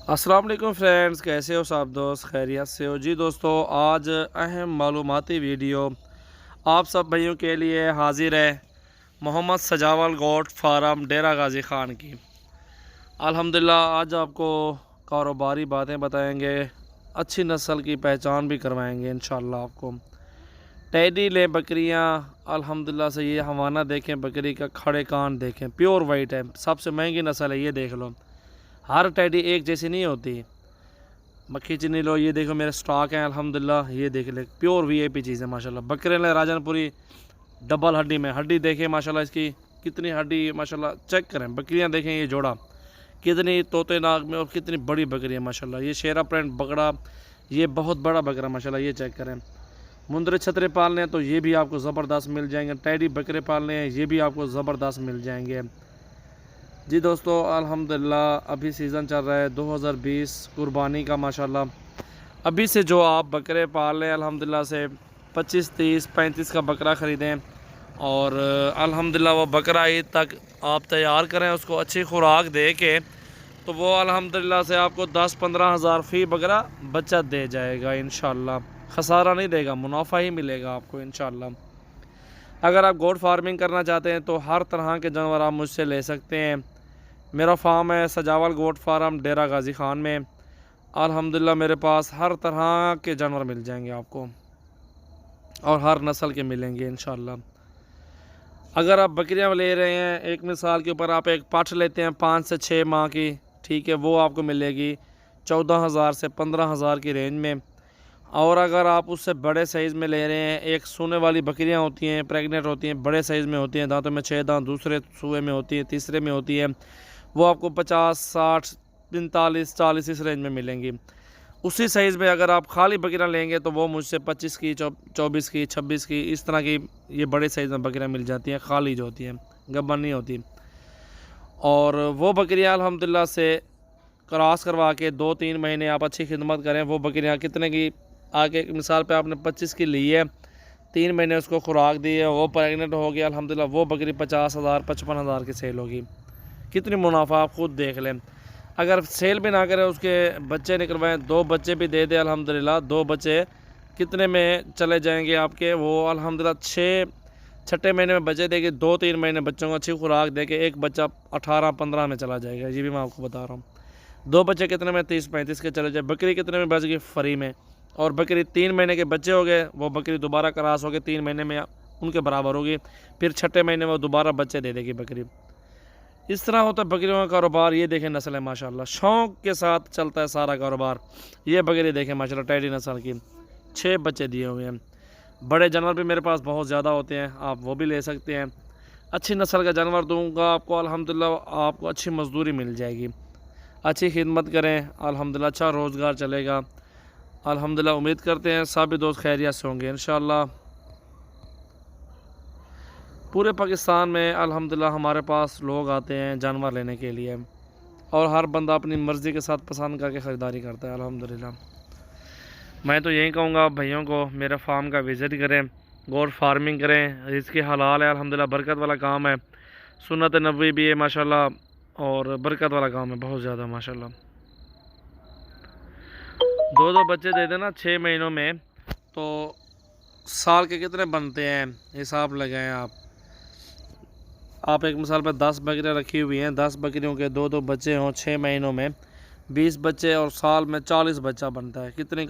अस्सलाम वालेकुम फ्रेंड्स, कैसे हो सब दोस्त? खैरियत से हो जी? दोस्तों, आज अहम मालूमाती वीडियो आप सब भाइयों के लिए हाजिर है मोहम्मद सजावल गोट फार्म डेरा गाजी ख़ान की। अल्हम्दुलिल्लाह आज आपको कारोबारी बातें बताएंगे, अच्छी नस्ल की पहचान भी करवाएंगे इंशाल्लाह आपको। टैडी ले बकरियां अल्हम्दुलिल्लाह से, ये हवाना देखें, बकरी का खड़े कान देखें, प्योर वाइट है, सबसे महंगी नस्ल है, ये देख लो। हर टैडी एक जैसी नहीं होती। मक्खी चीनी लो, ये देखो मेरे स्टॉक हैं अल्हम्दुलिल्लाह, ये देख ले, प्योर वीआईपी चीज़ है माशाल्लाह। बकरे ले राजनपुरी डबल हड्डी में, हड्डी देखें माशाल्लाह इसकी कितनी हड्डी माशाल्लाह, चेक करें। बकरियां देखें, ये जोड़ा कितनी तोते नाक में और कितनी बड़ी बकरी है माशाल्लाह। ये शेरा प्रिंट बकरा, ये बहुत बड़ा बकरा माशाल्लाह, ये चेक करें। मुंदरे छतरे पालने हैं तो ये भी आपको ज़बरदस्त मिल जाएंगे। टैडी बकरे पालने हैं, ये भी आपको ज़बरदस्त मिल जाएंगे जी। दोस्तों अल्हम्दुलिल्लाह अभी सीज़न चल रहा है 2020 कुर्बानी का माशाल्लाह। अभी से जो आप बकरे पाल लें अल्हम्दुलिल्लाह से 25, 30, 35 का बकरा ख़रीदें और अल्हम्दुलिल्लाह वो बकरा ईद तक आप तैयार करें, उसको अच्छी खुराक दे के, तो वो अल्हम्दुलिल्लाह से आपको 10-15 हज़ार फ़ी बकरा बचत दे जाएगा इंशाल्लाह। खसारा नहीं देगा, मुनाफा ही मिलेगा आपको इंशाल्लाह। अगर आप गोट फार्मिंग करना चाहते हैं तो हर तरह के जानवर आप मुझसे ले सकते हैं। मेरा फार्म है सजावल गोट फार्म डेरा गाजी ख़ान में। अल्हम्दुलिल्लाह मेरे पास हर तरह के जानवर मिल जाएंगे आपको और हर नस्ल के मिलेंगे इंशाल्लाह। अगर आप बकरियां ले रहे हैं, एक मिसाल के ऊपर आप एक पाठ लेते हैं 5 से 6 माह की, ठीक है, वो आपको मिलेगी 14,000 से 15,000 की रेंज में। और अगर आप उससे बड़े साइज़ में ले रहे हैं, एक सूने वाली बकरियां होती हैं, प्रेग्नेंट होती हैं, बड़े साइज़ में होती हैं, दांतों में 6 दांत, दूसरे सूए में होती है, तीसरे में होती है, वो आपको 50, 60, 45, 40 इस रेंज में मिलेंगी। उसी साइज़ में अगर आप खाली बकरियां लेंगे तो वो मुझसे 25 की, 24 की, 26 की, इस तरह की ये बड़े साइज़ में बकरियां मिल जाती हैं, खाली जो होती हैं, गब्बन नहीं होती। और वो बकरियां अल्हम्दुलिल्लाह से क्रॉस करवा के 2-3 महीने आप अच्छी खिदमत करें, वो बकरियां कितने की, आगे मिसाल पे आपने 25 की ली है, 3 महीने उसको खुराक दी है, वो प्रेग्नेंट हो गया अल्हम्दुलिल्लाह, वो बकरी 50,000, 55,000 की सेल होगी। कितनी मुनाफा आप खुद देख लें। अगर सेल भी ना करें, उसके बच्चे निकलवाएं, 2 बच्चे भी दे दें अल्हम्दुलिल्लाह, 2 बच्चे कितने में चले जाएंगे आपके, वो अल्हम्दुलिल्लाह छठे महीने में बच्चे देगी, 2-3 महीने बच्चों को अच्छी खुराक दे के एक बच्चा 18-15 में चला जाएगा। ये भी मैं आपको बता रहा हूँ। 2 बच्चे कितने में, 30-35 के चले जाए। बकरी कितने में बच गई, फ्री में। और बकरी 3 महीने के बच्चे हो गए, वो बकरी दोबारा क्रॉस हो गए, 3 महीने में उनके बराबर होगी, फिर छठे महीने में वो दोबारा बच्चे दे देगी बकरी। इस तरह होता है बकरियों का कारोबार। ये देखें नस्ल है माशाल्लाह, शौक़ के साथ चलता है सारा कारोबार। ये बकरी देखें माशाल्लाह, टैडी नस्ल की 6 बच्चे दिए हुए हैं। बड़े जानवर भी मेरे पास बहुत ज़्यादा होते हैं, आप वो भी ले सकते हैं। अच्छी नस्ल का जानवर दूंगा आपको अल्हम्दुलिल्लाह, आपको अच्छी मजदूरी मिल जाएगी। अच्छी खिदमत करें अल्हम्दुलिल्लाह, अच्छा रोज़गार चलेगा अल्हम्दुलिल्लाह। उम्मीद करते हैं सभी दोस्त खैरियत से होंगे इंशाल्लाह। पूरे पाकिस्तान में अल्हम्दुलिल्लाह हमारे पास लोग आते हैं जानवर लेने के लिए, और हर बंदा अपनी मर्ज़ी के साथ पसंद करके ख़रीदारी करता है अल्हम्दुलिल्लाह। मैं तो यही कहूँगा भाइयों को, मेरे फार्म का विज़िट करें, गोट फार्मिंग करें, रिज़्क़ हलाल है अल्हम्दुलिल्लाह, बरकत वाला काम है, सुन्नत नबवी भी है माशाल्लाह, और बरकत वाला काम है बहुत ज़्यादा माशाल्लाह। 2-2 बच्चे दे देना 6 महीनों में, तो साल के कितने बनते हैं, हिसाब लगाएं आप एक मिसाल पर 10 बकरियां रखी हुई हैं, 10 बकरियों के 2-2 बच्चे हों 6 महीनों में, 20 बच्चे, और साल में 40 बच्चा बनता है। कितने